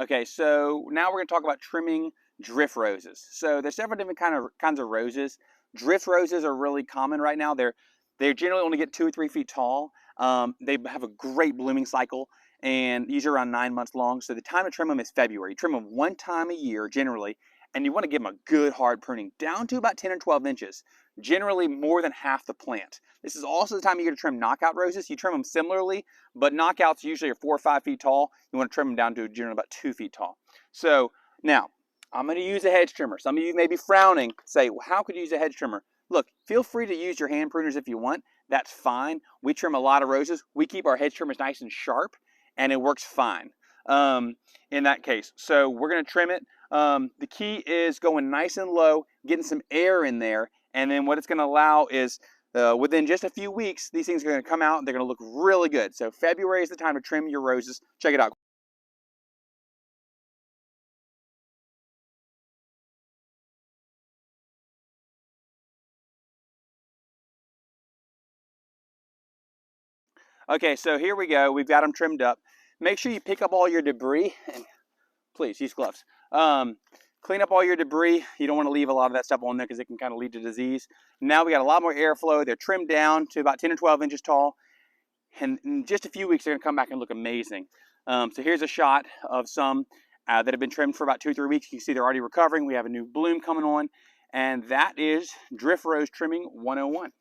Okay, so now we're going to talk about trimming drift roses. So there's several different kinds of roses. Drift roses are really common right now. They generally only get 2 or 3 feet tall. They have a great blooming cycle, and these are around 9 months long. So the time to trim them is February. You trim them one time a year generally, and you want to give them a good hard pruning down to about 10 or 12 inches, generally more than half the plant. This is also the time of year to trim knockout roses. You trim them similarly, but knockouts usually are 4 or 5 feet tall. You want to trim them down to generally about 2 feet tall. So now I'm going to use a hedge trimmer. Some of you may be frowning, say, well, how could you use a hedge trimmer? Look, feel free to use your hand pruners if you want. That's fine. We trim a lot of roses. We keep our hedge trimmers nice and sharp, and it works fine in that case. So we're going to trim it. The key is going nice and low, getting some air in there, and then what it's going to allow is within just a few weeks, these things are going to come out and they're going to look really good. So February is the time to trim your roses. Check it out. Okay, so here we go. We've got them trimmed up. Make sure you pick up all your debris, and please use gloves. Clean up all your debris. You don't want to leave a lot of that stuff on there because it can kind of lead to disease. Now we got a lot more airflow. They're trimmed down to about 10 or 12 inches tall. And in just a few weeks, they're going to come back and look amazing. So here's a shot of some that have been trimmed for about 2 or 3 weeks. You can see they're already recovering. We have a new bloom coming on. And that is drift rose trimming 101.